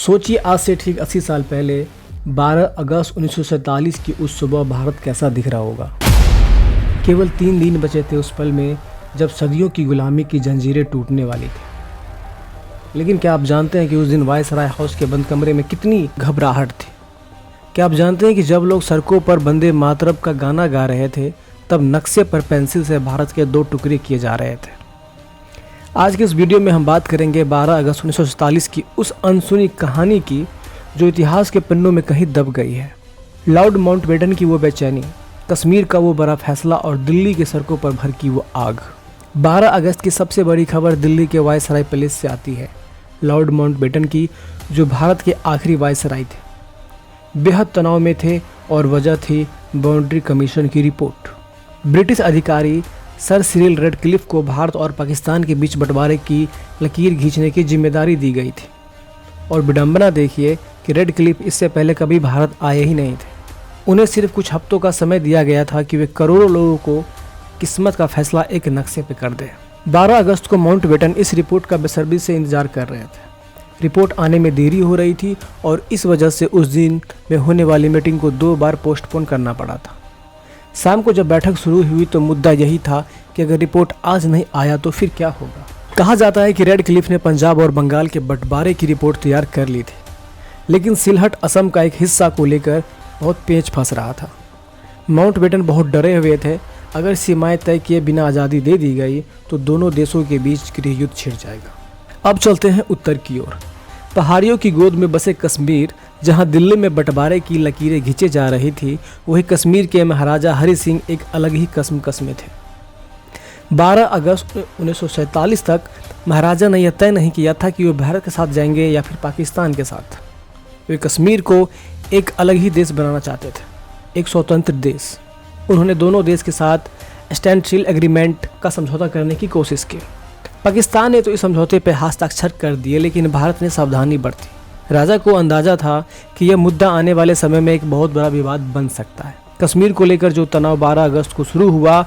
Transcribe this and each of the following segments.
सोचिए आज से ठीक 80 साल पहले 12 अगस्त 1947 की उस सुबह भारत कैसा दिख रहा होगा। केवल 3 दिन बचे थे उस पल में जब सदियों की गुलामी की जंजीरें टूटने वाली थी। लेकिन क्या आप जानते हैं कि उस दिन वायसराय हाउस के बंद कमरे में कितनी घबराहट थी। क्या आप जानते हैं कि जब लोग सड़कों पर वंदे मातरम का गाना गा रहे थे तब नक्शे पर पेंसिल से भारत के 2 टुकड़े किए जा रहे थे। आज के इस वीडियो में हम बात करेंगे 12 अगस्त 1947 की उस अनसुनी कहानी की जो इतिहास के पन्नों में कहीं दब गई है। लॉर्ड माउंटबेटन की वो बेचैनी, कश्मीर का वो बड़ा फैसला और दिल्ली की सड़कों पर भड़की वो आग। 12 अगस्त की सबसे बड़ी खबर दिल्ली के वायसराय पैलेस से आती है। लॉर्ड माउंटबेटन की, जो भारत के आखिरी वायसराय थे, बेहद तनाव में थे और वजह थी बाउंड्री कमीशन की रिपोर्ट। ब्रिटिश अधिकारी सर सिरिल रेडक्लिफ को भारत और पाकिस्तान के बीच बंटवारे की लकीर खींचने की जिम्मेदारी दी गई थी। और विडंबना देखिए कि रेडक्लिफ इससे पहले कभी भारत आए ही नहीं थे। उन्हें सिर्फ कुछ हफ्तों का समय दिया गया था कि वे करोड़ों लोगों को किस्मत का फैसला एक नक्शे पर कर दें। 12 अगस्त को माउंटबेटन इस रिपोर्ट का बेसब्री से इंतजार कर रहे थे। रिपोर्ट आने में देरी हो रही थी और इस वजह से उस दिन में होने वाली मीटिंग को 2 बार पोस्टपोन करना पड़ा था। शाम को जब बैठक शुरू हुई तो मुद्दा यही था कि अगर रिपोर्ट आज नहीं आया तो फिर क्या होगा। कहा जाता है कि रेडक्लिफ ने पंजाब और बंगाल के बंटवारे की रिपोर्ट तैयार कर ली थी, लेकिन सिलहट असम का एक हिस्सा को लेकर बहुत पेच फंस रहा था। माउंटबेटन बहुत डरे हुए थे, अगर सीमाएं तय किए बिना आज़ादी दे दी गई तो दोनों देशों के बीच गृह युद्ध छिड़ जाएगा। अब चलते हैं उत्तर की ओर। पहाड़ियों की गोद में बसे कश्मीर, जहां दिल्ली में बंटवारे की लकीरें खींचे जा रही थी, वही कश्मीर के महाराजा हरि सिंह एक अलग ही कस्म में थे। 12 अगस्त 1947 तक महाराजा ने यह तय नहीं किया था कि वे भारत के साथ जाएंगे या फिर पाकिस्तान के साथ। वे कश्मीर को एक अलग ही देश बनाना चाहते थे, एक स्वतंत्र देश। उन्होंने दोनों देश के साथ स्टैंड स्टिल एग्रीमेंट का समझौता करने की कोशिश की। पाकिस्तान ने तो इस समझौते पर हस्ताक्षर कर दिए, लेकिन भारत ने सावधानी बरती। राजा को अंदाजा था कि यह मुद्दा आने वाले समय में एक बहुत बड़ा विवाद बन सकता है। कश्मीर को लेकर जो तनाव 12 अगस्त को शुरू हुआ,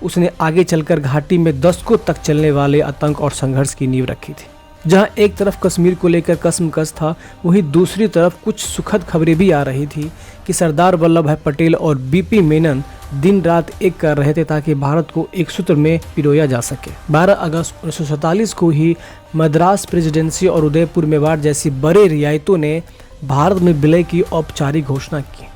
उसने आगे चलकर घाटी में दशकों तक चलने वाले आतंक और संघर्ष की नींव रखी थी। जहां एक तरफ कश्मीर को लेकर कसमकस था, वहीं दूसरी तरफ कुछ सुखद खबरें भी आ रही थी कि सरदार वल्लभ भाई पटेल और बीपी मेनन दिन रात एक कर रहे थे ताकि भारत को एक सूत्र में पिरोया जा सके। 12 अगस्त 1947 को ही मद्रास प्रेसिडेंसी और उदयपुर मेवाड़ जैसी बड़े रियायतों ने भारत में विलय की औपचारिक घोषणा की।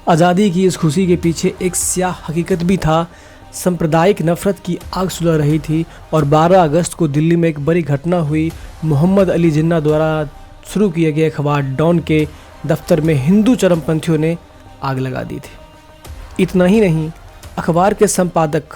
आज़ादी की इस खुशी के पीछे एक स्याह हकीकत भी था। सांप्रदायिक नफरत की आग सुलग रही थी और 12 अगस्त को दिल्ली में एक बड़ी घटना हुई। मोहम्मद अली जिन्ना द्वारा शुरू किए गए अखबार डॉन के दफ्तर में हिंदू चरमपंथियों ने आग लगा दी थी। इतना ही नहीं, अखबार के संपादक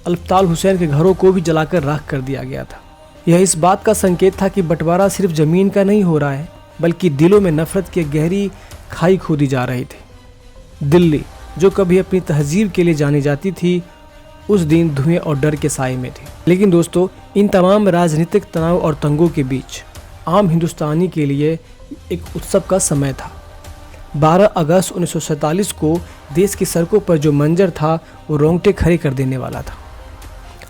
अल्ताफ़ हुसैन के घरों को भी जलाकर राख कर दिया गया था। यह इस बात का संकेत था कि बंटवारा सिर्फ ज़मीन का नहीं हो रहा है, बल्कि दिलों में नफरत की गहरी खाई खोदी जा रही थी। दिल्ली, जो कभी अपनी तहजीब के लिए जानी जाती थी, उस दिन धुएं और डर के साए में थी। लेकिन दोस्तों, इन तमाम राजनीतिक तनाव और तंगों के बीच आम हिंदुस्तानी के लिए एक उत्सव का समय था। 12 अगस्त 1947 को देश की सड़कों पर जो मंजर था वो रोंगटे खड़े कर देने वाला था।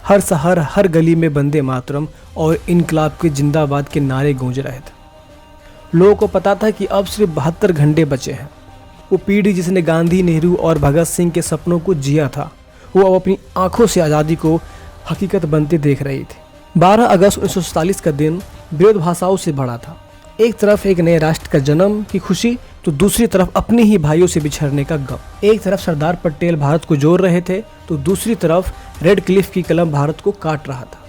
हर शहर, हर गली में वंदे मातरम और इनकलाब के जिंदाबाद के नारे गूंज रहे थे। लोगों को पता था कि अब सिर्फ 72 घंटे बचे हैं। वो पीढ़ी जिसने गांधी, नेहरू और भगत सिंह के सपनों को जिया था, वो अब अपनी आंखों से आज़ादी को हकीकत बनते देख रही थी। 12 अगस्त 1947 का दिन विरोधाभासों से भरा था। एक तरफ एक नए राष्ट्र का जन्म की खुशी, तो दूसरी तरफ अपने ही भाइयों से बिछड़ने का गम। एक तरफ सरदार पटेल भारत को जोड़ रहे थे, तो दूसरी तरफ रेडक्लिफ की कलम भारत को काट रहा था।